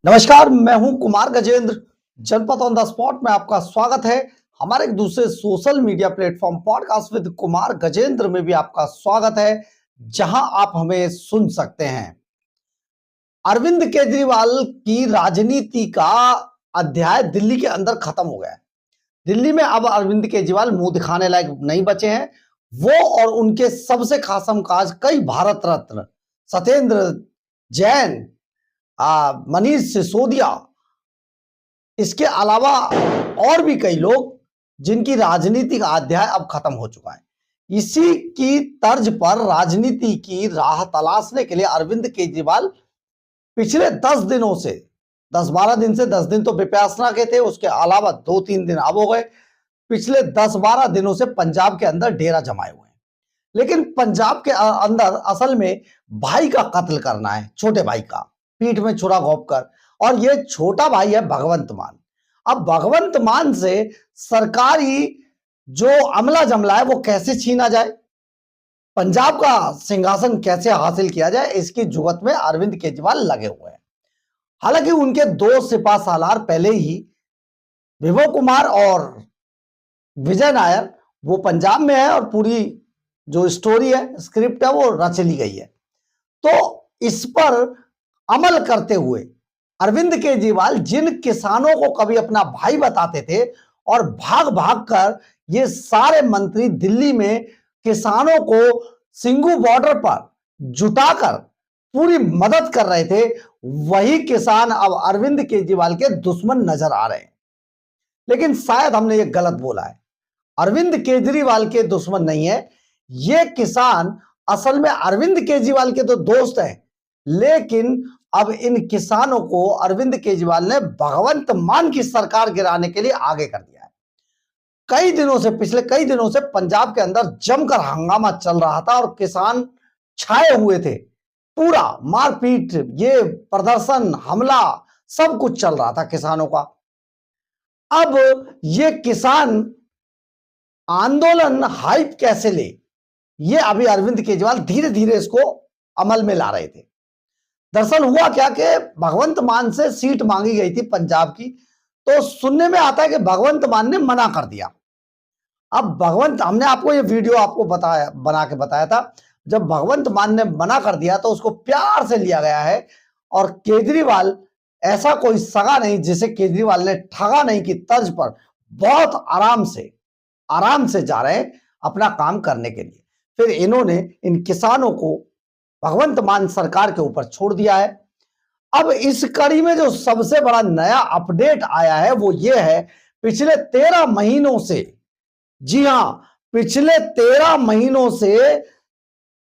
नमस्कार, मैं हूं कुमार गजेंद्र। जनपद ऑन द स्पॉट में आपका स्वागत है। हमारे एक दूसरे social media platform podcast with Kumar Gajendra में भी आपका स्वागत है, जहां आप हमें सुन सकते हैं। अरविंद केजरीवाल की राजनीति का अध्याय दिल्ली के अंदर खत्म हो गया है। दिल्ली में अब अरविंद केजरीवाल मुंह दिखाने लायक नहीं बचे हैं। वो और उनके सबसे खासम काज कई भारत रत्न सत्येंद्र जैन, मनीष सिसोदिया, इसके अलावा और भी कई लोग जिनकी राजनीति का अध्याय अब खत्म हो चुका है। इसी की तर्ज पर राजनीति की राह तलाशने के लिए अरविंद केजरीवाल पिछले 10 दिनों से 10-12 दिन से 10 दिन तो विपासना के थे, उसके अलावा 2-3 दिन अब हो गए, पिछले 10-12 दिनों से पंजाब के अंदर डेरा जमाए हुए हैं। लेकिन पंजाब के अंदर असल में भाई का कत्ल करना है, छोटे भाई का, पीठ में छुरा घोंप कर। और ये छोटा भाई है भगवंत मान। अब भगवंत मान से सरकारी जो अमला जमला है वो कैसे छीना जाए, पंजाब का सिंहासन कैसे हासिल किया जाए, इसकी जुगत में अरविंद केजरीवाल लगे हुए हैं। हालांकि उनके दो सिपा सालार पहले ही, विभव कुमार और विजय नायर, वो पंजाब में है और पूरी जो स्टोरी है, स्क्रिप्ट है, वो रच ली गई है। तो इस पर अमल करते हुए अरविंद केजरीवाल जिन किसानों को कभी अपना भाई बताते थे और भाग भाग कर ये सारे मंत्री दिल्ली में किसानों को सिंघू बॉर्डर पर जुटाकर पूरी मदद कर रहे थे, वही किसान अब अरविंद केजरीवाल के दुश्मन नजर आ रहे हैं। लेकिन शायद हमने ये गलत बोला है। अरविंद केजरीवाल के दुश्मन नहीं है ये किसान, असल में अरविंद केजरीवाल के तो दोस्त हैं। लेकिन अब इन किसानों को अरविंद केजरीवाल ने भगवंत मान की सरकार गिराने के लिए आगे कर दिया है। कई दिनों से, पिछले कई दिनों से पंजाब के अंदर जमकर हंगामा चल रहा था और किसान छाए हुए थे। पूरा मारपीट, ये प्रदर्शन, हमला, सब कुछ चल रहा था किसानों का। अब ये किसान आंदोलन हाइप कैसे ले, ये अभी अरविंद केजरीवाल धीरे धीरे इसको अमल में ला रहे थे। दरअसल हुआ क्या कि भगवंत मान से सीट मांगी गई थी पंजाब की, तो सुनने में आता है कि भगवंत मान ने मना कर दिया। अब हमने आपको ये वीडियो आपको बताया, बना के बताया था। जब भगवंत मान ने मना कर दिया तो उसको प्यार से लिया गया है और केजरीवाल ऐसा कोई सगा नहीं जिसे केजरीवाल ने ठगा नहीं की तर्ज पर बहुत आराम से जा रहे हैं अपना काम करने के लिए। फिर इन्होंने इन किसानों को भगवंत मान सरकार के ऊपर छोड़ दिया है। अब इस कड़ी में जो सबसे बड़ा नया अपडेट आया है वो ये है, पिछले 13 महीनों से, जी हां, पिछले 13 महीनों से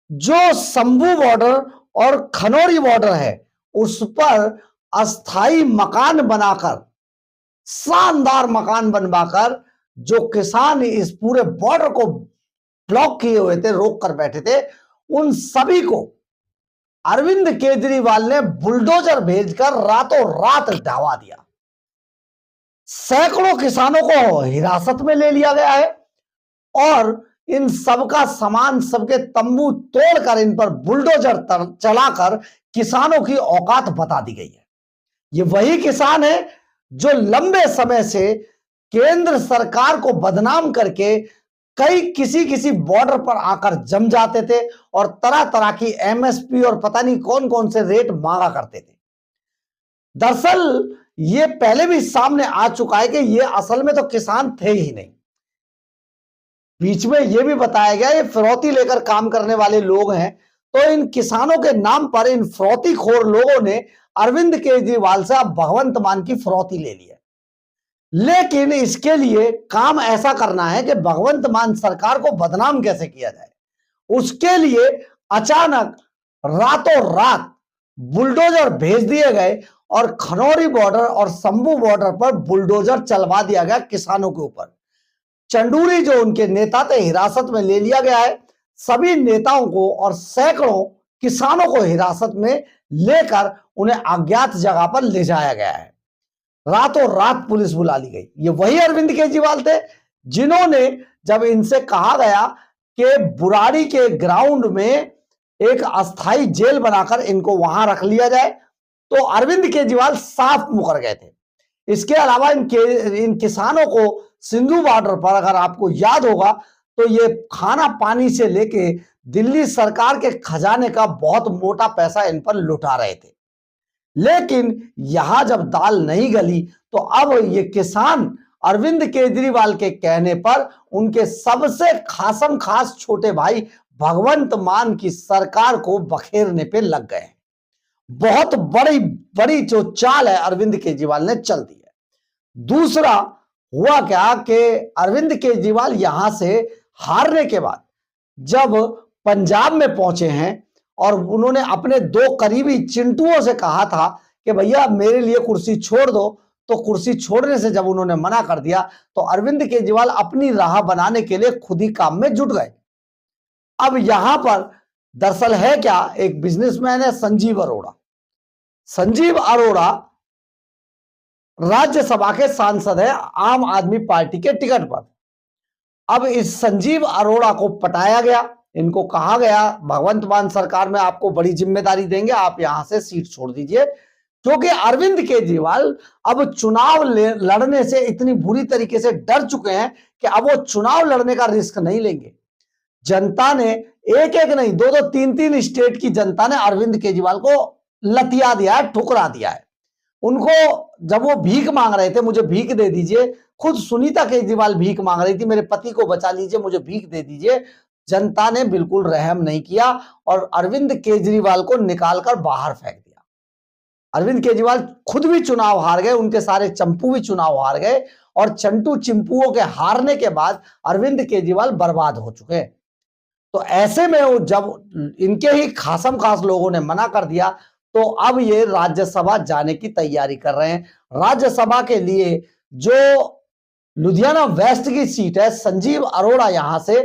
जो शंभू बॉर्डर और खनौरी बॉर्डर है उस पर अस्थाई मकान बनाकर, शानदार मकान बनवाकर, जो किसान इस पूरे बॉर्डर को ब्लॉक किए हुए थे, रोक कर बैठे थे, उन सभी को अरविंद केजरीवाल ने बुलडोजर भेजकर रातों रात ढहवा दिया। सैकड़ों किसानों को हिरासत में ले लिया गया है और इन सबका सामान, सबके तंबू तोड़कर इन पर बुलडोजर चलाकर किसानों की औकात बता दी गई है। ये वही किसान है जो लंबे समय से केंद्र सरकार को बदनाम करके किसी बॉर्डर पर आकर जम जाते थे और तरह तरह की एमएसपी और पता नहीं कौन कौन से रेट मांगा करते थे। दरअसल ये पहले भी सामने आ चुका है कि ये असल में तो किसान थे ही नहीं। बीच में ये भी बताया गया ये फिरौती लेकर काम करने वाले लोग हैं। तो इन किसानों के नाम पर इन फिरौतीखोर लोगों ने अरविंद केजरीवाल से अब भगवंत मान की फिरौती ले ली है। लेकिन इसके लिए काम ऐसा करना है कि भगवंत मान सरकार को बदनाम कैसे किया जाए। उसके लिए अचानक रातों रात बुलडोजर भेज दिए गए और खनौरी बॉर्डर और शंभू बॉर्डर पर बुलडोजर चलवा दिया गया किसानों के ऊपर। चंदूरी जो उनके नेता थे हिरासत में ले लिया गया है। सभी नेताओं को और सैकड़ों किसानों को हिरासत में लेकर उन्हें अज्ञात जगह पर ले जाया गया है। रातों रात पुलिस बुला ली गई। ये वही अरविंद केजरीवाल थे जिन्होंने, जब इनसे कहा गया कि बुराड़ी के ग्राउंड में एक अस्थाई जेल बनाकर इनको वहां रख लिया जाए, तो अरविंद केजरीवाल साफ मुकर गए थे। इसके अलावा इन किसानों को सिंधु बॉर्डर पर, अगर आपको याद होगा, तो ये खाना पानी से लेके दिल्ली सरकार के खजाने का बहुत मोटा पैसा इन पर लुटा रहे थे। लेकिन यहां जब दाल नहीं गली तो अब ये किसान अरविंद केजरीवाल के कहने पर उनके सबसे खासम खास छोटे भाई भगवंत मान की सरकार को बखेरने पे लग गए। बहुत बड़ी बड़ी जो चाल है अरविंद केजरीवाल ने चल दी है। दूसरा हुआ क्या कि अरविंद केजरीवाल यहां से हारने के बाद जब पंजाब में पहुंचे हैं और उन्होंने अपने दो करीबी चिंटुओं से कहा था कि भैया मेरे लिए कुर्सी छोड़ दो, तो कुर्सी छोड़ने से जब उन्होंने मना कर दिया तो अरविंद केजरीवाल अपनी राह बनाने के लिए खुद ही काम में जुट गए। अब यहां पर दरअसल है क्या, एक बिजनेसमैन है संजीव अरोड़ा। संजीव अरोड़ा राज्यसभा के सांसद है आम आदमी पार्टी के टिकट पर। अब इस संजीव अरोड़ा को पटाया गया, इनको कहा गया भगवंत मान सरकार में आपको बड़ी जिम्मेदारी देंगे, आप यहां से सीट छोड़ दीजिए, क्योंकि अरविंद केजरीवाल अब चुनाव लड़ने से इतनी बुरी तरीके से डर चुके हैं कि अब वो चुनाव लड़ने का रिस्क नहीं लेंगे। जनता ने एक एक नहीं, दो दो तीन तीन स्टेट की जनता ने अरविंद केजरीवाल को लतिया दिया है, ठुकरा दिया है। उनको जब वो भीख मांग रहे थे, मुझे भीख दे दीजिए, खुद सुनीता केजरीवाल भीख मांग रही थी, मेरे पति को बचा लीजिए, मुझे भीख दे दीजिए, जनता ने बिल्कुल रहम नहीं किया और अरविंद केजरीवाल को निकालकर बाहर फेंक दिया। अरविंद केजरीवाल खुद भी चुनाव हार गए, उनके सारे चंपू भी चुनाव हार गए और चंटू चिंपुओं के हारने के बाद अरविंद केजरीवाल बर्बाद हो चुके। तो ऐसे में जब इनके ही खासम खास लोगों ने मना कर दिया तो अब ये राज्यसभा जाने की तैयारी कर रहे हैं। राज्यसभा के लिए जो लुधियाना वेस्ट की सीट है, संजीव अरोड़ा यहां से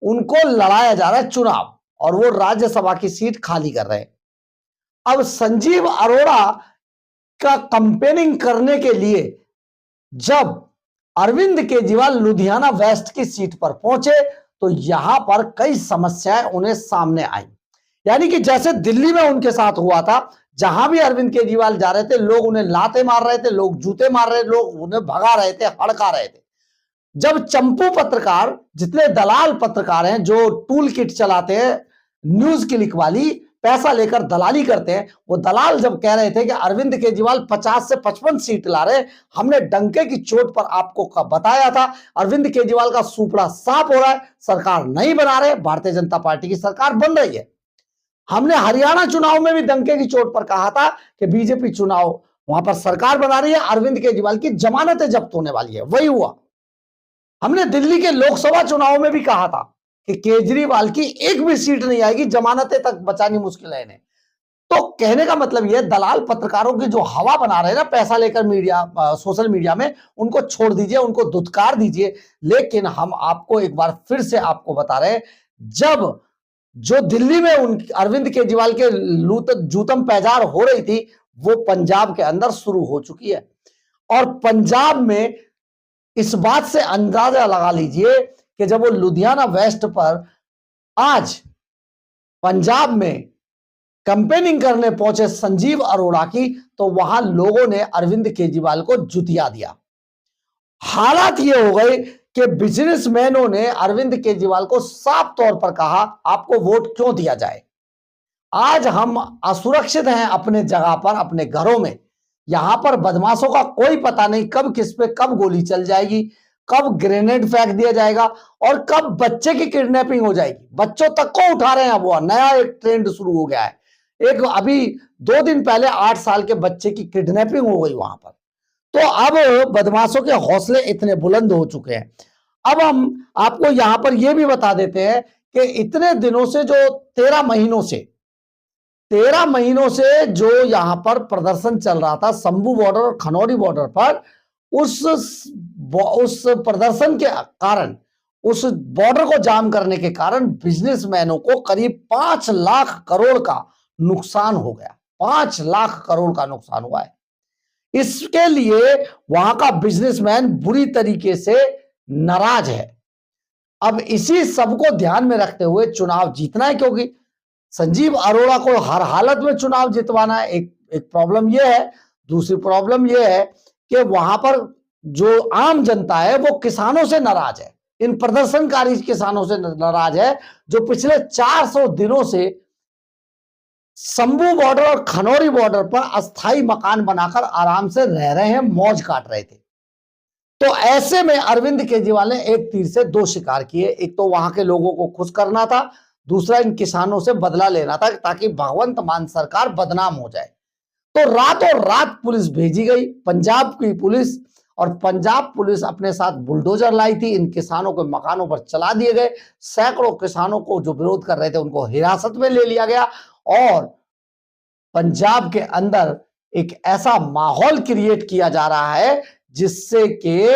उनको लड़ाया जा रहा है चुनाव और वो राज्यसभा की सीट खाली कर रहे हैं। अब संजीव अरोड़ा का कंपेनिंग करने के लिए जब अरविंद केजरीवाल लुधियाना वेस्ट की सीट पर पहुंचे तो यहां पर कई समस्याएं उन्हें सामने आई। यानी कि जैसे दिल्ली में उनके साथ हुआ था, जहां भी अरविंद केजरीवाल जा रहे थे लोग उन्हें लाते मार रहे थे, लोग जूते मार रहे थे, लोग उन्हें भगा रहे थे, हड़का रहे थे। जब चंपू पत्रकार, जितने दलाल पत्रकार हैं जो टूल किट चलाते हैं न्यूज क्लिक वाली, पैसा लेकर दलाली करते हैं, वो दलाल जब कह रहे थे कि अरविंद केजरीवाल 50 से 55 सीट ला रहे, हमने डंके की चोट पर आपको बताया था, अरविंद केजरीवाल का सुपड़ा साफ हो रहा है, सरकार नहीं बना रहे, भारतीय जनता पार्टी की सरकार बन रही है। हमने हरियाणा चुनाव में भी डंके की चोट पर कहा था कि बीजेपी चुनाव वहां पर सरकार बना रही है, अरविंद केजरीवाल की जमानतें जब्त होने वाली है, वही हुआ। हमने दिल्ली के लोकसभा चुनाव में भी कहा था कि केजरीवाल की एक भी सीट नहीं आएगी, जमानतें तक बचानी मुश्किल है इन्हें। तो कहने का मतलब यह, दलाल पत्रकारों की जो हवा बना रहे हैं ना पैसा लेकर मीडिया, सोशल मीडिया में, उनको छोड़ दीजिए, उनको धुतकार दीजिए। लेकिन हम आपको एक बार फिर से आपको बता रहे हैं, जब जो दिल्ली में अरविंद केजरीवाल के जूतम पैजार हो रही थी वो पंजाब के अंदर शुरू हो चुकी है। और पंजाब में इस बात से अंदाजा लगा लीजिए कि जब वो लुधियाना वेस्ट पर आज पंजाब में कैंपेनिंग करने पहुंचे संजीव अरोड़ा की, तो वहां लोगों ने अरविंद केजरीवाल को जुतिया दिया। हालात ये हो गए कि बिजनेसमैनों ने अरविंद केजरीवाल को साफ तौर पर कहा आपको वोट क्यों दिया जाए, आज हम असुरक्षित हैं अपने जगह पर, अपने घरों में, यहां पर बदमाशों का कोई पता नहीं कब किस पे कब गोली चल जाएगी, कब ग्रेनेड फेंक दिया जाएगा और कब बच्चे की किडनैपिंग हो जाएगी। बच्चों तक को उठा रहे हैं, वो नया एक ट्रेंड शुरू हो गया है। एक अभी 2 दिन पहले 8 साल के बच्चे की किडनैपिंग हो गई वहां पर। तो अब बदमाशों के हौसले इतने बुलंद हो चुके हैं। अब हम आपको यहां पर यह भी बता देते हैं कि इतने दिनों से जो 13 महीनों से जो यहां पर प्रदर्शन चल रहा था शंभू बॉर्डर और खनौरी बॉर्डर पर, उस प्रदर्शन के कारण, उस बॉर्डर को जाम करने के कारण बिजनेसमैनों को करीब 5 लाख करोड़ का नुकसान हो गया। 5 लाख करोड़ का नुकसान हुआ है। इसके लिए वहां का बिजनेसमैन बुरी तरीके से नाराज है। अब इसी सबको ध्यान में रखते हुए चुनाव जीतना है, क्योंकि संजीव अरोड़ा को हर हालत में चुनाव जितवाना है। एक प्रॉब्लम यह है। दूसरी प्रॉब्लम यह है कि वहां पर जो आम जनता है वो किसानों से नाराज है, इन प्रदर्शनकारी किसानों से नाराज है, जो पिछले 400 दिनों से शंभू बॉर्डर और खनौरी बॉर्डर पर अस्थाई मकान बनाकर आराम से रह रहे हैं, मौज काट रहे थे। तो ऐसे में अरविंद केजरीवाल ने एक तीर से दो शिकार किए। एक तो वहां के लोगों को खुश करना था, दूसरा इन किसानों से बदला लेना था ताकि भगवंत मान सरकार बदनाम हो जाए। तो रातों रात पुलिस भेजी गई, पंजाब की पुलिस, और पंजाब पुलिस अपने साथ बुलडोजर लाई थी, इन किसानों के मकानों पर चला दिए गए। सैकड़ों किसानों को जो विरोध कर रहे थे उनको हिरासत में ले लिया गया और पंजाब के अंदर एक ऐसा माहौल क्रिएट किया जा रहा है जिससे कि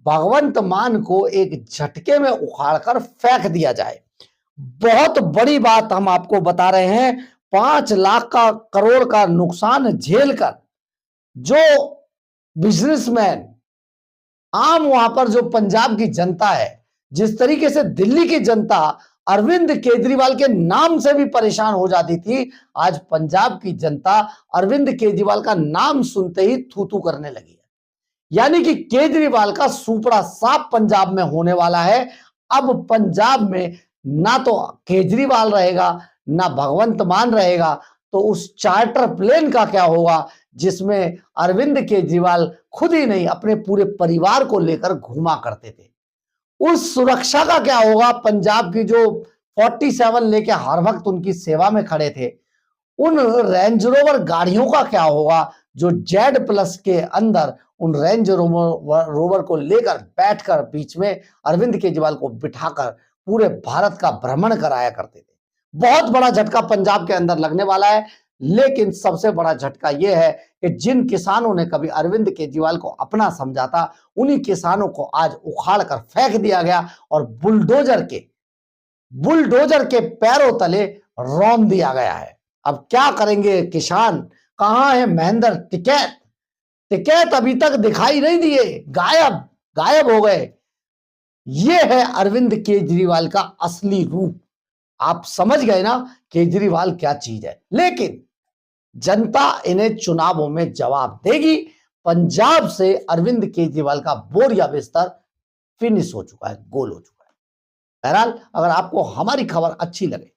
भगवंत मान को एक झटके में उखाड़कर फेंक दिया जाए। बहुत बड़ी बात हम आपको बता रहे हैं, 5 लाख का करोड़ का नुकसान झेलकर जो बिजनेसमैन, आम वहां पर जो पंजाब की जनता है, जिस तरीके से दिल्ली की जनता अरविंद केजरीवाल के नाम से भी परेशान हो जाती थी, आज पंजाब की जनता अरविंद केजरीवाल का नाम सुनते ही थू थू करने लगी है। यानी कि केजरीवाल का सुपड़ा साफ पंजाब में होने वाला है। अब पंजाब में ना तो केजरीवाल रहेगा ना भगवंत मान रहेगा, तो उस चार्टर प्लेन का क्या होगा जिसमें अरविंद केजरीवाल खुद ही नहीं अपने पूरे परिवार को लेकर घूमा करते थे। उस सुरक्षा का क्या होगा, पंजाब की जो 47 लेके हर वक्त उनकी सेवा में खड़े थे, उन रेंज रोवर गाड़ियों का क्या होगा जो Z+ के अंदर उन रेंज रोवर को लेकर बैठकर बीच में अरविंद केजरीवाल को बिठाकर पूरे भारत का भ्रमण कराया करते थे। बहुत बड़ा झटका पंजाब के अंदर लगने वाला है। लेकिन सबसे बड़ा झटका यह है कि जिन किसानों ने कभी अरविंद केजरीवाल को अपना समझा था, उन्हीं किसानों को आज उखाड़ कर फेंक दिया गया और बुलडोजर के पैरों तले रौंद दिया गया है। अब क्या करेंगे किसान? कहां है महेंद्र टिकैत? टिकैत अभी तक दिखाई नहीं दिए, गायब हो गए। ये है अरविंद केजरीवाल का असली रूप। आप समझ गए ना केजरीवाल क्या चीज है। लेकिन जनता इन्हें चुनावों में जवाब देगी। पंजाब से अरविंद केजरीवाल का बोरिया बिस्तर फिनिश हो चुका है, गोल हो चुका है। बहरहाल, अगर आपको हमारी खबर अच्छी लगे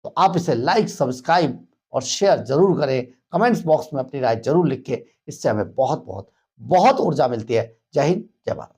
तो आप इसे लाइक, सब्सक्राइब और शेयर जरूर करें। कमेंट्स बॉक्स में अपनी राय जरूर लिखें। इससे हमें बहुत बहुत बहुत ऊर्जा मिलती है। जय हिंद, जय भारत।